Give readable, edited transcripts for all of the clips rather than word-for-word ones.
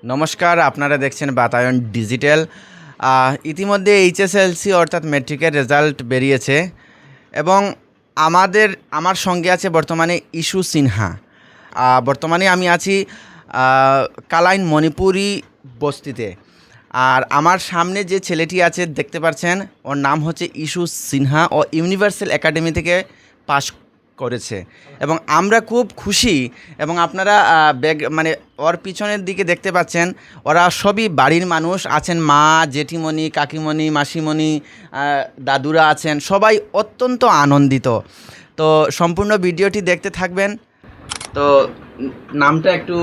নমস্কার, আপনারা দেখছেন বাতায়ন ডিজিটাল। ইতিমধ্যে এইচএসএলসি অর্থাৎ ম্যাট্রিকের রেজাল্ট বেরিয়েছে এবং আমার সঙ্গে আছে বর্তমানে ইস্যু সিনহা। বর্তমানে আমি আছি কালাইন মণিপুরি বস্তিতে। আর আমার সামনে যে ছেলেটি আছে দেখতে পাচ্ছেন, ওর নাম হচ্ছে ইস্যু সিনহা। ও ইউনিভার্সাল একাডেমি থেকে পাশ করেছে এবং আমরা খুব খুশি। এবং আপনারা ওর পিছনের দিকে দেখতে পাচ্ছেন, ওরা সবই বাড়ির মানুষ আছেন, মা, জেঠিমণি, কাকিমণি, মাসিমণি, দাদুরা আছেন, সবাই অত্যন্ত আনন্দিত। তো সম্পূর্ণ ভিডিওটি দেখতে থাকবেন। তো নামটা একটু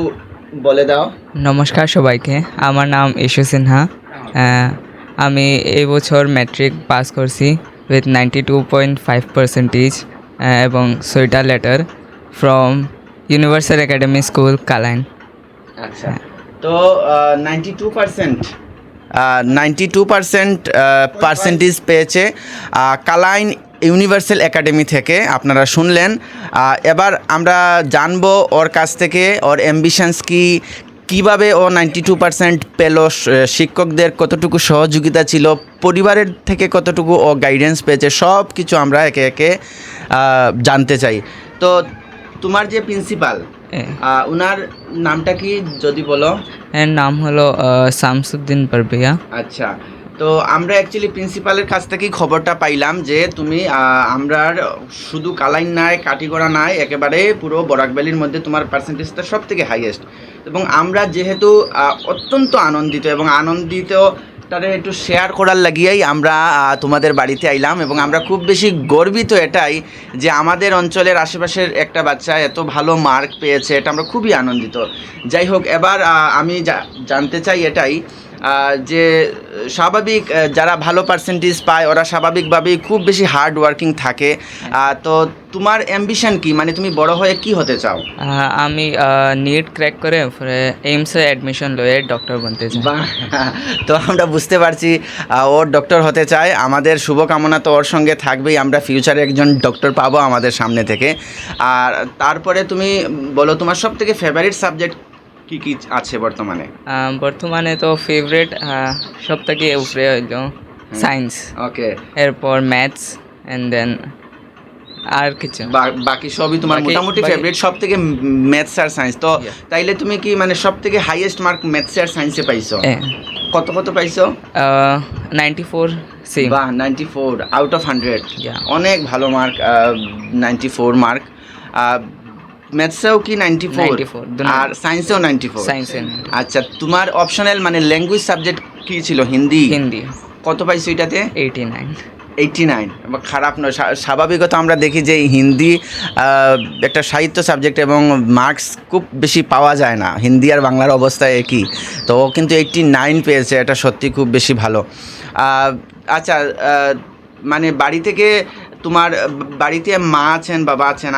বলে দাও। নমস্কার সবাইকে, আমার নাম ইস্যু সিনহা। আমি এই বছর ম্যাট্রিক পাস করছি উইথ 92.5% এবং sweater letter from universal academy school Kalain. আচ্ছা, তো 92% পার্সেন্টেজ পেয়েছে কালাইন ইউনিভার্সাল একাডেমি থেকে। আপনারা শুনলেন। এবার আমরা জানবো ওর কাছ থেকে ওর অ্যাম্বিশনস কীভাবে ও 92% পেল, শিক্ষকদের কতটুকু সহযোগিতা ছিল, পরিবারের থেকে কতটুকু ও গাইডেন্স পেয়েছে, সব কিছু আমরা একে একে জানতে চাই। তো তোমার যে প্রিন্সিপাল, ওনার নামটা কি যদি বলো? এর নাম হলো শামসুদ্দিন পারভিয়া। আচ্ছা, তো আমরা অ্যাকচুয়ালি প্রিন্সিপালের কাছ থেকেই খবরটা পাইলাম যে তুমি আমরার শুধু কালাইন নাই, কাটিগড়া নাই, একেবারে পুরো বরাক ভ্যালির মধ্যে তোমার পার্সেন্টেজটা সব থেকে হাইয়েস্ট। এবং আমরা যেহেতু অত্যন্ত আনন্দিত তাদের একটু শেয়ার করার লাগিয়েই আমরা তোমাদের বাড়িতে আইলাম। এবং আমরা খুব বেশি গর্বিত এটাই যে আমাদের অঞ্চলের আশেপাশের একটা বাচ্চা এত ভালো মার্ক পেয়েছে, এটা আমরা খুবই আনন্দিত। যাই হোক, এবার আমি জানতে চাই এটাই যে স্বাভাবিক যারা ভালো পার্সেন্টেজ পায় ওরা স্বাভাবিকভাবেই খুব বেশি হার্ড ওয়ার্কিং থাকে। তো তোমার অ্যাম্বিশন কি, মানে তুমি বড় হয়ে কি হতে চাও? আমি নিট ক্র্যাক করে এইমসে অ্যাডমিশন লয়ে ডক্টর বনতে চাই। তো আমরা বুঝতে পারছি ওর ডক্টর হতে চায়। আমাদের শুভকামনা তো ওর সঙ্গে থাকবেই, আমরা ফিউচারে একজন ডক্টর পাবো আমাদের সামনে থেকে। আর তারপরে তুমি বলো তোমার সব থেকে ফেভারিট সাবজেক্ট কি কি আছে বর্তমানে? বর্তমানে তো ফেভারিট সব থেকে উপরে হইল সায়েন্স, ওকে, এরপর ম্যাথস অ্যান্ড দেন আর কিছু বাকি সবই তোমার মোটামুটি ফেভারিট, সব থেকে ম্যাথস আর সায়েন্স। তো তাইলে তুমি কি মানে সব থেকে হাইয়েস্ট মার্ক ম্যাথস আর সায়েন্সে পাইছো? কত পাইছো? 94 সেম। বাহ, 94 আউট অফ 100, অনেক ভালো মার্ক। 94 মার্ক। ম্যাথসেও কি 94 আর সায়েন্সেও 94? সায়েন্সে। আচ্ছা, তোমার অপশনাল মানে ল্যাঙ্গুয়েজ সাবজেক্ট কি ছিল? হিন্দি। কত পাইছো এটাতে? 89। খারাপ নয়, স্বাভাবিকত আমরা দেখি যে হিন্দি একটা সাহিত্য সাবজেক্ট এবং মার্কস খুব বেশি পাওয়া যায় না, হিন্দি আর বাংলার অবস্থা একই। তো ও কিন্তু 89 পেয়েছে, এটা সত্যি খুব বেশি ভালো। আচ্ছা, মানে বাড়ি থেকে তোমার বাড়িতে মা আছেন, বাবা আছেন,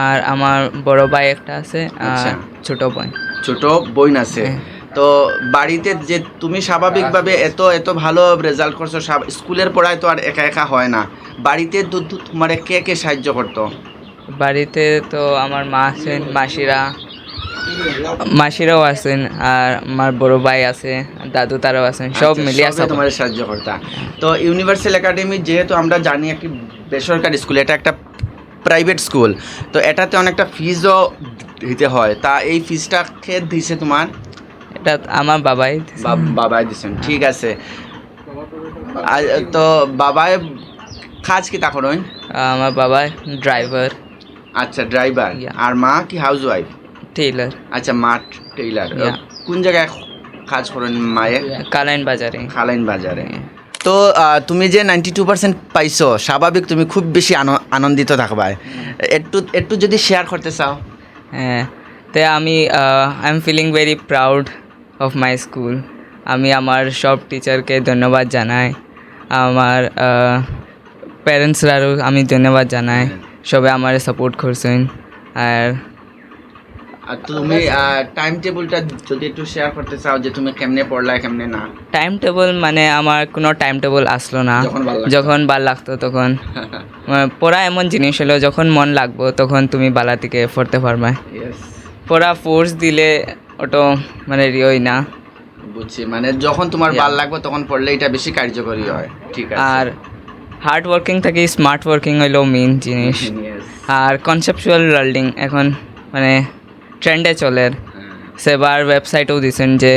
আর আমার বড় ভাই একটা আছে, ছোট বোন আছে। তো বাড়িতে যে তুমি স্বাভাবিকভাবে এত ভালো রেজাল্ট করছো, স্কুলের পড়ায় তো আর একা একা হয় না, বাড়িতে তোমার কে সাহায্য করতো? বাড়িতে তো আমার মা আছেন, মাসিরাও আছেন, আর আমার বড় ভাই আছে, দাদু তারাও আছেন, সব মিলিয়ে তোমার সাহায্য করতা। তো ইউনিভার্সাল একাডেমি যেহেতু আমরা জানি একটি বেসরকারি স্কুল, এটা একটা প্রাইভেট স্কুল, তো এটাতে অনেকটা ফিজও দিতে হয়। তা এই ফিজটা কে দিছে তোমার? এটা আমার বাবাই দিছেন। ঠিক আছে। তো বাবাই কাজ কি তা করেন? আমার বাবা ড্রাইভার। আচ্ছা, ড্রাইভার। আর মা কি হাউস ওয়াইফ? টেইলার। আচ্ছা, মা টেইলার। কোন জায়গায় কাজ করেন মায়ের? কালাইন বাজারে। তো তুমি যে 92% পাইছো, স্বাভাবিক তুমি খুব বেশি আনন্দিত থাকবা। একটু যদি শেয়ার করতে চাও। হ্যাঁ, তো I am feeling very proud of my school. আমি আমার সব টিচারকে ধন্যবাদ জানাই, আমার প্যারেন্টসরাও আমি ধন্যবাদ জানাই, সবাই আমার সাপোর্ট করছেন। আর তুমি টাইম টেবিলটা যদি একটু শেয়ার করতে চাও যে তুমি কেমনে পড়লা কেমনে না? টাইম টেবিল মানে আমার কোনো টাইম টেবিল আসলো না, যখন ভাল লাগতো তখন। পড়া এমন জিনিস হলো, যখন মন লাগবো তখন তুমি বালা থেকে পড়তে পারবে। পড়া ফোর্স দিলে অটো মানে রিওই না। বুঝছি, মানে যখন তোমার Yeah. ভাল লাগবে তখন পড়লে এটা বেশি কার্যকরী হয়। ঠিক আছে। আর হার্ড ওয়ার্কিং থেকে স্মার্ট ওয়ার্কিং হইলো মেইন জিনিস। Yes. আর কনসেপচুয়াল লার্নিং এখন মানে ট্রেন্ডে চলে। সেবার ওয়েবসাইটেও দিছেন যে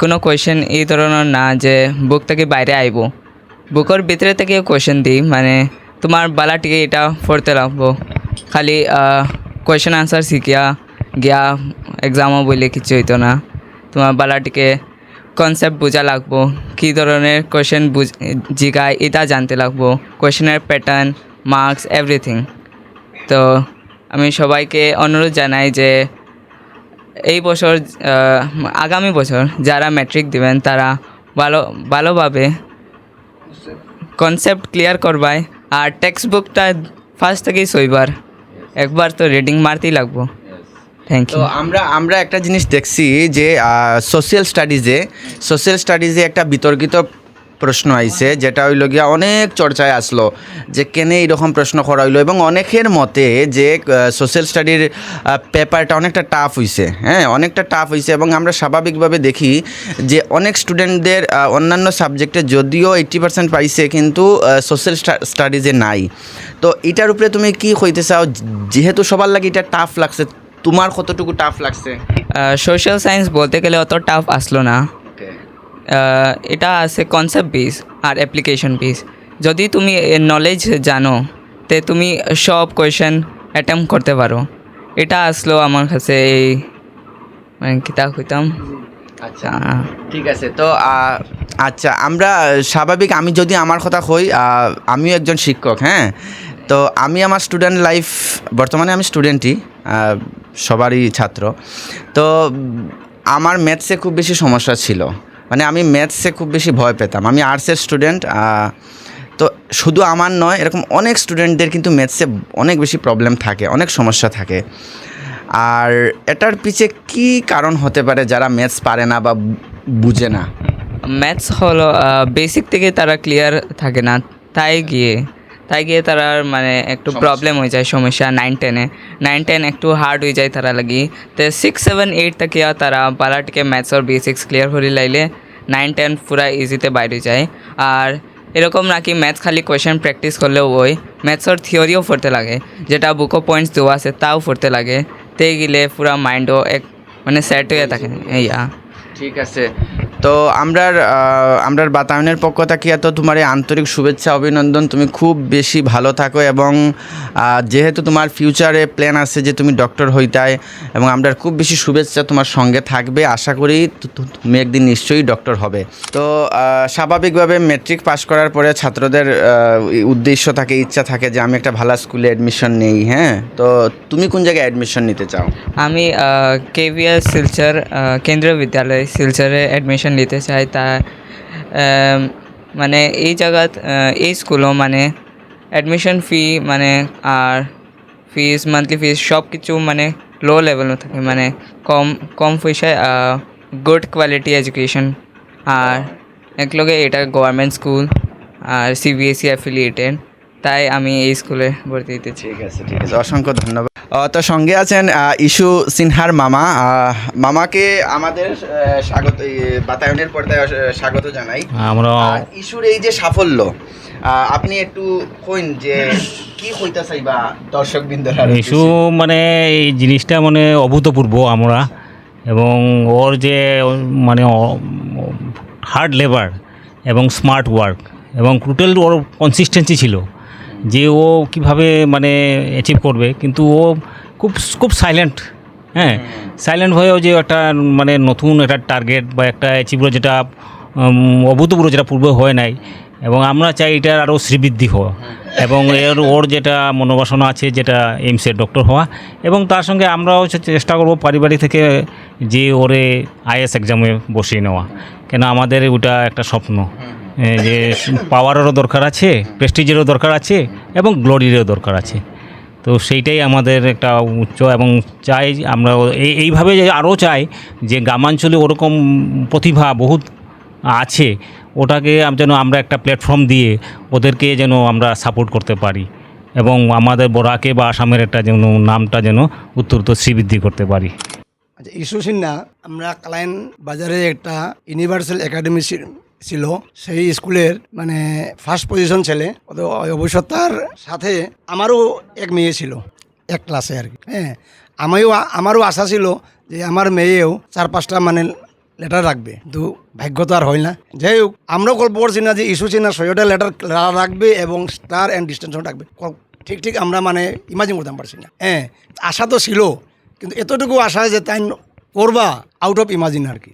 কোনো কোয়েশ্চেন এই ধরনের না যে বুক থেকে বাইরে আইব, বুকের ভিতরে থেকে কোয়েশ্চেন দিই, মানে তোমার বালাটিকে এটা পড়তে লাগবো, খালি কোয়েশ্চেন আনসার শিখিয়া গিয়া এক্সামও বললে কিছু হইতো না। তোমার বালাটিকে কনসেপ্ট বোঝা লাগবো, কী ধরনের কোয়েশ্চেন জিগায় এটা জানতে লাগবো, কোয়েশ্চেনের প্যাটার্ন, মার্কস, এভরিথিং। তো আমি সবাইকে অনুরোধ জানাই যে এই বছর আগামী বছর যারা ম্যাট্রিক দিবেন তারা ভালোভাবে কনসেপ্ট ক্লিয়ার করবায়, আর টেক্সট বুকটা ফার্স্ট থেকেই সইবার, একবার তো রিডিং মারতেই লাগবো। থ্যাংক তো ইউ। আমরা একটা জিনিস দেখছি যে সোশ্যাল স্টাডিজে একটা বিতর্কিত প্রশ্ন আইছে, যেটা হইল গিয়া অনেক চর্চায় আসলো যে কেন এইরকম প্রশ্ন করা হইলো, এবং অনেকের মতে যে সোশ্যাল স্টাডির পেপারটা অনেকটা টাফ হইছে, হ্যাঁ অনেকটা টাফ হইছে। এবং আমরা স্বাভাবিকভাবে দেখি যে অনেক স্টুডেন্টদের অন্যান্য সাবজেক্টে যদিও 80% পাইছে, কিন্তু সোশ্যাল স্টাডিজে নাই। তো এটার উপরে তুমি কি কইতে চাও, যেহেতু সবার লাগে এটা টাফ লাগছে, তোমার কতটুকু টাফ লাগছে? সোশ্যাল সায়েন্স বলতে গেলে অত টাফ আসলো না। এটা আছে কনসেপ্ট বেস আর অ্যাপ্লিকেশন বেস। যদি তুমি নলেজ জানো তে তুমি সব কোয়েশ্চেন অ্যাটেম্প করতে পারো। এটা আসলো আমার কাছে এই মানে কিতাব হইতাম। আচ্ছা ঠিক আছে। তো আচ্ছা, আমরা স্বাভাবিক, আমি যদি আমার কথা কই, আমিও একজন শিক্ষক, হ্যাঁ। তো আমি আমার স্টুডেন্ট লাইফ, বর্তমানে আমি স্টুডেন্টই, সবারই ছাত্র। তো আমার ম্যাথসে খুব বেশি সমস্যা ছিল, মানে আমি ম্যাথসে খুব বেশি ভয় পেতাম। আমি আর্টসের স্টুডেন্ট, তো শুধু আমার নয়, এরকম অনেক স্টুডেন্টদের কিন্তু ম্যাথসে অনেক বেশি প্রবলেম থাকে, অনেক সমস্যা থাকে। আর এটার পিছে কি কারণ হতে পারে যারা ম্যাথস পারে না বা বুঝে না? ম্যাথস হলো বেসিক থেকে তারা ক্লিয়ার থাকে না, তাই গিয়ে তারা মানে একটু প্রবলেম হয়ে যায়, সমস্যা 9-10 একটু হার্ড হয়ে যায় তারা লাগি। তো 6-7-8 থেকে তারা বালাটিকে ম্যাথসর বেসিক্স ক্লিয়ার করে লাইলে 9-10 পুরা ইজিতে বাইরে যায়। আর এরকম নাকি ম্যাথস খালি কোয়েশ্চেন প্র্যাকটিস করলেও ওই ম্যাথসর থিওরিও পড়তে লাগে, যেটা বুকও পয়েন্টস দেওয়া আছে তাও পড়তে লাগে। তে গেলে পুরা মাইন্ডও এক মানে সেট হয়ে থাকে এইয়া। ঠিক আছে। তো আমরার বাতায়নের পক্ষ থেকে তো তোমার এই আন্তরিক শুভেচ্ছা, অভিনন্দন। তুমি খুব বেশি ভালো থাকো, এবং যেহেতু তোমার ফিউচারে প্ল্যান আছে যে তুমি ডক্টর হইতাই, এবং আমরার খুব বেশি শুভেচ্ছা তোমার সঙ্গে থাকবে। আশা করি তুমি একদিন নিশ্চয়ই ডক্টর হবে। তো স্বাভাবিকভাবে ম্যাট্রিক পাস করার পরে ছাত্রদের উদ্দেশ্য থাকে, ইচ্ছা থাকে যে আমি একটা ভালো স্কুলে অ্যাডমিশন নেই, হ্যাঁ। তো তুমি কোন জায়গায় অ্যাডমিশন নিতে চাও? আমি কেভিএস শিলচর কেন্দ্রীয় বিদ্যালয় শিলচরে অ্যাডমিশন নিতে চাই। তা মানে এই জায়গাত এই স্কুলও মানে অ্যাডমিশন ফি মানে আর ফিস, মান্থলি ফিস সব কিছু মানে লো লেভেল থাকে, মানে কম পয়সায় গুড কোয়ালিটি এডুকেশন। আর একলগে এটা গভর্নমেন্ট স্কুল আর সিবিএসই অ্যাফিলিয়েটেড, তাই আমি এই স্কুলে ভর্তি দিতে চাই। ঠিক আছে, ঠিক আছে, অসংখ্য ধন্যবাদ। তো সঙ্গে আছেন ইস্যু সিনহার মামা। মামাকে আমাদের স্বাগত, বাতায়নের পর্দায় স্বাগত জানাই। আমরা ইস্যুর এই যে সাফল্য, আপনি একটু কইন যে কি হইতা চাইবা দর্শক বিন্দুরা? ইস্যু মানে এই জিনিসটা মানে অভূতপূর্ব আমরা, এবং ওর যে মানে হার্ড লেবার এবং স্মার্ট ওয়ার্ক এবং টোটাল ওর কনসিস্টেন্সি ছিল যে ও কিভাবে মানে অ্যাচিভ করবে, কিন্তু ও খুব সাইলেন্ট, হ্যাঁ সাইলেন্ট হয়েও যে একটা মানে নতুন একটা টার্গেট বা একটা অ্যাচিভ যেটা অভূতপূর্ব, যেটা পূর্বে হয় নাই, এবং আমরা চাই এটার আরও শ্রীবৃদ্ধি হওয়া, এবং ওর যেটা মনোবাসনা আছে যেটা এইমসের ডক্টর হওয়া, এবং তার সঙ্গে আমরাও চেষ্টা করব পারিবারিক থেকে যে ওরে আইএস এক্সামে বসিয়ে নেওয়া, কেন আমাদের ওটা একটা স্বপ্ন যে পাওয়ারেরও দরকার আছে, প্রেস্টিজেরও দরকার আছে, এবং গ্লোরিরও দরকার আছে। তো সেইটাই আমাদের একটা উচ্চ, এবং চাই আমরা এইভাবে আরও চাই যে গ্রামাঞ্চলে ওরকম প্রতিভা বহুত আছে, ওটাকে যেন আমরা একটা প্ল্যাটফর্ম দিয়ে ওদেরকে যেন আমরা সাপোর্ট করতে পারি, এবং আমাদের বরাকে বা আসামের একটা যেন নামটা যেন উত্তরোত্তর শ্রীবৃদ্ধি করতে পারি। আচ্ছা, ইস্যু সিনহা, আমরা কালাইন বাজারে একটা ইউনিভার্সাল একাডেমি ছিল, সেই স্কুলের মানে ফার্স্ট পজিশন ছেলে। অবশ্য তার সাথে আমারও এক মেয়ে ছিল, এক ক্লাসে আর কি। হ্যাঁ, আমারও আশা ছিল যে আমার মেয়েও 4-5টা মানে লেটার রাখবে, কিন্তু ভাগ্য তো আর হয় না। যাই হোক, আমরাও গল্প করছি না যে ইস্যু সিনহা 6টা লেটার রাখবে এবং স্টার অ্যান্ড ডিস্টেনশন রাখবে। ঠিক আমরা মানে ইমাজিন করতে পারছি না। হ্যাঁ, আশা তো ছিল, কিন্তু এতটুকু আশা যে তাই করবা আউট অফ ইমাজিন আর কি।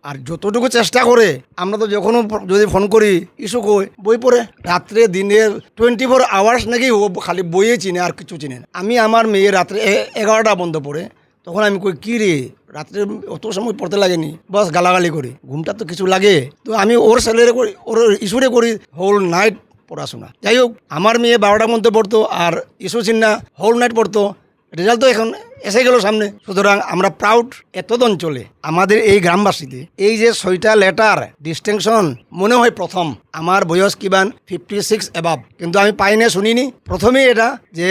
আর যতটুকু চেষ্টা করে, আমরা তো যখনও যদি ফোন করি ইস্যু কই বই পড়ে, রাত্রে দিনের 24 আওয়ার্স নাকি ও খালি বইয়ে চিনে আর কিছু চিনে না। আমি আমার মেয়ে রাত্রে 11টা বন্ধ পড়ে, তখন আমি কই কী রে রাত্রে অত সময় পড়তে লাগেনি, বাস গালাগালি করি, ঘুমটা তো কিছু লাগে। তো আমি ওর স্যালারি করি, ওর ইস্যুরে করি হোল নাইট পড়াশোনা। যাই হোক, আমার মেয়ে 12টার মধ্যে পড়তো আর ইস্যু সিনহা হোল নাইট পড়তো। রেজাল্ট তো এখন এসে গেল সামনে। সুতরাং আমরা প্রাউড এত অঞ্চলে, আমাদের এই গ্রামবাসীতে এই যে 6টা লেটার ডিস্টিংশন মনে হয় প্রথম। আমার বয়স কিমান 56 অ্যাবাভ, কিন্তু আমি পাই না, শুনিনি। প্রথমেই এটা যে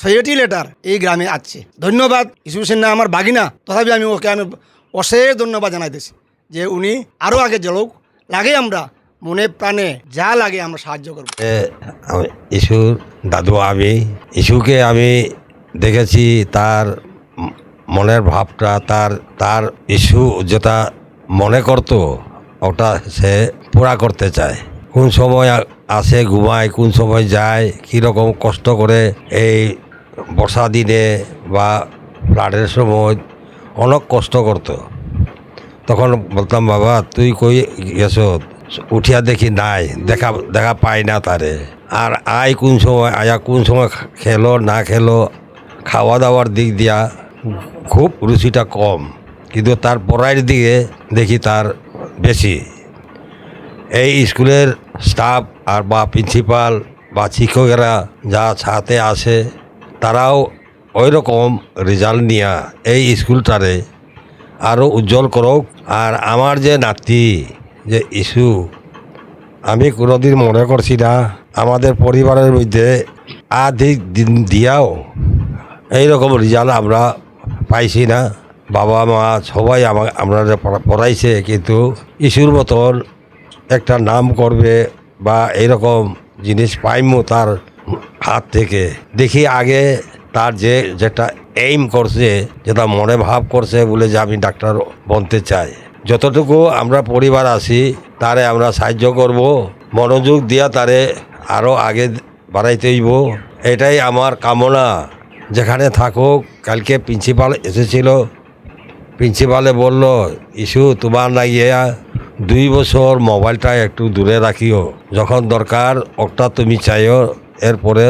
6টি লেটার এই গ্রামে আছে। ধন্যবাদ ইস্যু সিনহা আমার বাগিনা, তথাপি আমি ওকে অশেষ ধন্যবাদ জানাইতেছি যে উনি আরও আগে চলুক। লাগে আমরা মনে প্রাণে যা লাগে আমরা সাহায্য করব। ইস্যুর দাদু আমি, ইস্যুকে আমি দেখেছি তার মনের ভাবটা, তার ইস্যু যেটা মনে করতো ওটা সে পুরা করতে চায়। কোন সময় আসে ঘুমায়, কোন সময় যায়, কীরকম কষ্ট করে এই বর্ষা দিনে বা ফ্লাডের সময় অনেক কষ্ট করতো। তখন বলতাম, বাবা তুই কই গেছ, উঠিয়া দেখি নাই, দেখা পাই না তারে। আর কোন সময় কোন সময় খেলো না খেলো, খাওয়া দাওয়ার দিক দিয়া খুব রুচিটা কম, কিন্তু তার পড়ার দিকে দেখি তার বেশি। এই স্কুলের স্টাফ আর বা প্রিন্সিপাল বা শিক্ষকেরা যা সাথে আসে, তারাও ওই রকম রেজাল্ট নিয়ে এই স্কুলটারে আরও উজ্জ্বল করুক। আর আমার যে নাতি যে ইস্যু, আমি কোনোদিন মনে করছি না আমাদের পরিবারের মধ্যে আধিক দিন দিয়াও এইরকম রেজাল্ট আমরা পাইছি না। বাবা মা সবাই আমরা পড়াইছে, কিন্তু ইস্যুর মতন একটা নাম করবে বা এইরকম জিনিস পাইমু তার হাত থেকে। দেখি আগে তার যেটা এইম করছে, যেটা মনে ভাব করছে বলে যে আমি ডাক্তার বনতে চাই, যতটুকু আমরা পরিবার আছি তারে আমরা সাহায্য করব, মনোযোগ দিয়া তারে আরও আগে বাড়াইতে হইব, এটাই আমার কামনা। যেখানে থাকুক। কালকে প্রিন্সিপাল এসেছিল, প্রিন্সিপালে বলল, ইস্যু তোমার লাগিয়া 2 বছর মোবাইলটা একটু দূরে রাখিও, যখন দরকার ওটা তুমি চাইও, এরপরে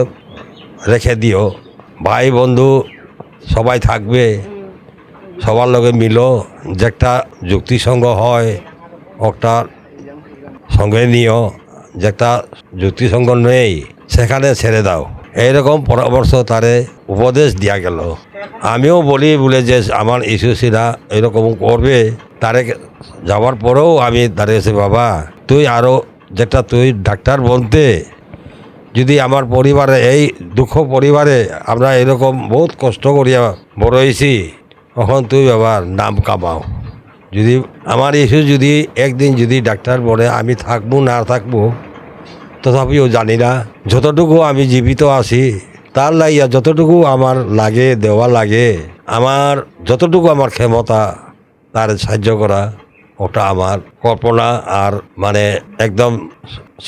রেখে দিও। ভাই বন্ধু সবাই থাকবে, সবার লগে মিলো, যেটা যুক্তিসঙ্গ হয় ওটা সঙ্গে নিও, যেটা যুক্তিসঙ্গ নেই সেখানে ছেড়ে দাও। এইরকম পরামর্শ তারে উপদেশ দেওয়া গেল। আমিও বলি বলে যে আমার ইস্যু সিনহা এরকম করবে, তারে যাওয়ার পরেও আমি তারে এসে, বাবা তুই আরও যেটা তুই ডাক্তার বলতে, যদি আমার পরিবারে এই দুঃখ পরিবারে আমরা এরকম বহুত কষ্ট করিয়া বড় হয়েছি, তখন তুই বাবা নাম কামাও। যদি আমার ইস্যু যদি একদিন যদি ডাক্তার বলে, আমি থাকবো না থাকবো তথাপিও জানি না, যতটুকু আমি জীবিত আছি তার লাগিয়া যতটুকু আমার লাগে দেওয়া লাগে, আমার যতটুকু আমার ক্ষমতা তার সাহায্য করা, ওটা আমার কল্পনা। আর মানে একদম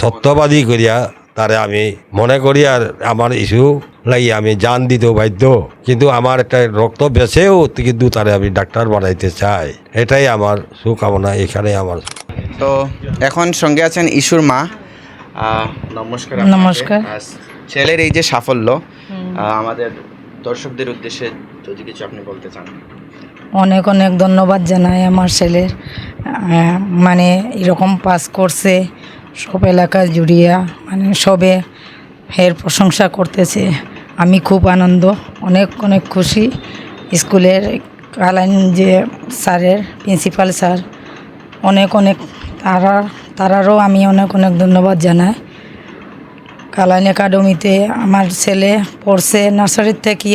সত্যবাদী করিয়া তারে আমি মনে করি, আর আমার ইস্যু লাগি আমি জান দিতেও বাধ্য, কিন্তু আমার একটা রক্ত বেছেও কিন্তু তারে আমি ডাক্তার বানাইতে চাই, এটাই আমার শুভকামনা। এখানে আমার তো এখন সঙ্গে আছেন ইস্যুর মা। নমস্কার। নমস্কার। ছেলের এই যে সাফল্য, আমাদের দর্শকদের উদ্দেশ্যে যদি কিছু আপনি বলতে চান। অনেক অনেক ধন্যবাদ জানাই আমার ছেলের, মানে এরকম পাস করছে, সব এলাকা জুড়িয়া মানে সবে এর প্রশংসা করতেছে। আমি খুব আনন্দ, অনেক অনেক খুশি। স্কুলের কালাইন যে স্যারের, প্রিন্সিপাল স্যার, অনেক অনেক তারারও আমি অনেক অনেক ধন্যবাদ জানাই। কালাইন একাডেমিতে আমার ছেলে পড়ছে নার্সারির থেকে,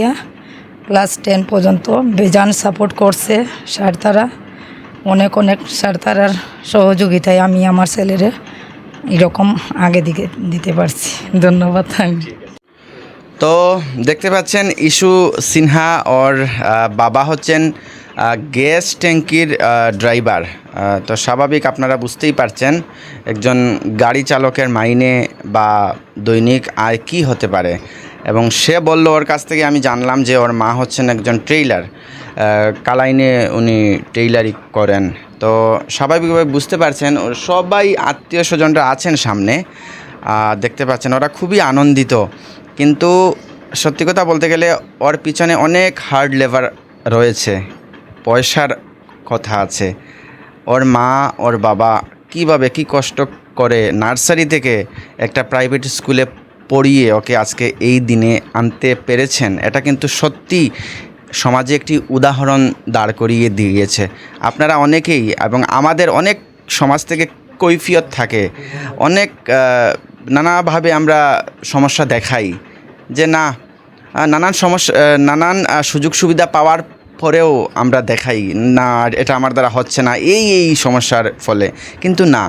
ক্লাস 10 পর্যন্ত বেজান সাপোর্ট করছে স্যার তারা, অনেক অনেক স্যার তারার সহযোগিতায় আমি আমার ছেলেরে এরকম আগে দিকে দিতে পারছি। ধন্যবাদ। তো দেখতে পাচ্ছেন ইস্যু সিনহা ওর বাবা হচ্ছেন গ্যাস ট্যাঙ্কির ড্রাইভার। তো স্বাভাবিক আপনারা বুঝতেই পারছেন একজন গাড়ি চালকের মাইনে বা দৈনিক আয় কী হতে পারে। এবং সে বলল, ওর কাছ থেকে আমি জানলাম যে ওর মা হচ্ছেন একজন ট্রেইলার, কালাইনে উনি টেইলারি করেন। তো স্বাভাবিকভাবে বুঝতে পারছেন ওর সবাই আত্মীয় স্বজনরা আছেন সামনে, দেখতে পাচ্ছেন ওরা খুবই আনন্দিত। কিন্তু সত্যি কথা বলতে গেলে ওর পিছনে অনেক হার্ড লেবার রয়েছে, পয়সার কথা আছে। ওর মা ওর বাবা কিভাবে কি কষ্ট করে নার্সারি থেকে একটা প্রাইভেট স্কুলে পড়িয়ে ওকে আজকে এই দিনে আনতে পেরেছেন, এটা কিন্তু সত্যি সমাজে একটি উদাহরণ দাঁড় করিয়ে দিয়েছে। আপনারা অনেকেই এবং আমাদের অনেক সমাজ থেকে কৈফিয়ত থাকে, অনেক নানাভাবে আমরা সমস্যা দেখাই যে না, নানান সুযোগ সুবিধা পাওয়ার পরেও আমরা দেখাই না এটা আমার দ্বারা হচ্ছে না এই সমস্যার ফলে। কিন্তু না,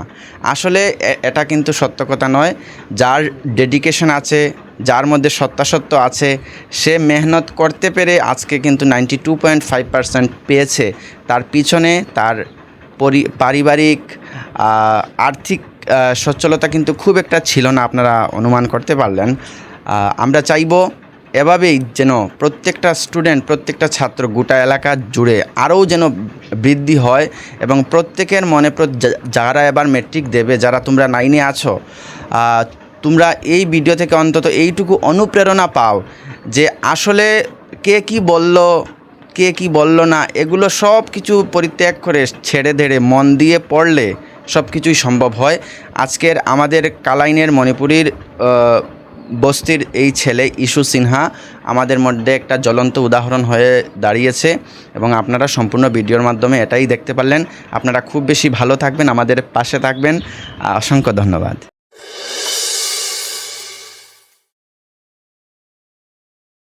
আসলে এটা কিন্তু সত্য কথা নয়। যার ডেডিকেশন আছে, যার মধ্যে সত্যাসত্য আছে, সে মেহনত করতে পেরে আজকে কিন্তু 92.5% পেয়েছে। তার পিছনে তার পারিবারিক আর্থিক সচ্ছলতা কিন্তু খুব একটা ছিল না, আপনারা অনুমান করতে পারলেন। আমরা চাইব এভাবেই যেন প্রত্যেকটা স্টুডেন্ট, প্রত্যেকটা ছাত্র গোটা এলাকা জুড়ে আরও যেন বৃদ্ধি হয় এবং প্রত্যেকের মনে যারা এবার মেট্রিক দেবে, যারা তোমরা 9-এ আছো, তোমরা এই ভিডিও থেকে অন্তত এইটুকু অনুপ্রেরণা পাও যে আসলে কে কি বলল না, এগুলো সব কিছু পরিত্যাগ করে ছেড়ে ধেড়ে মন দিয়ে পড়লে সব কিছুই সম্ভব হয়। আজকের আমাদের কালাইনের মণিপুরীর বস্তির এই ছেলে ইস্যু সিনহা আমাদের মধ্যে একটা জ্বলন্ত উদাহরণ হয়ে দাঁড়িয়েছে এবং আপনারা সম্পূর্ণ ভিডিওর মাধ্যমে এটাই দেখতে পারলেন। আপনারা খুব বেশি ভালো থাকবেন, আমাদের পাশে থাকবেন। অসংখ্য ধন্যবাদ।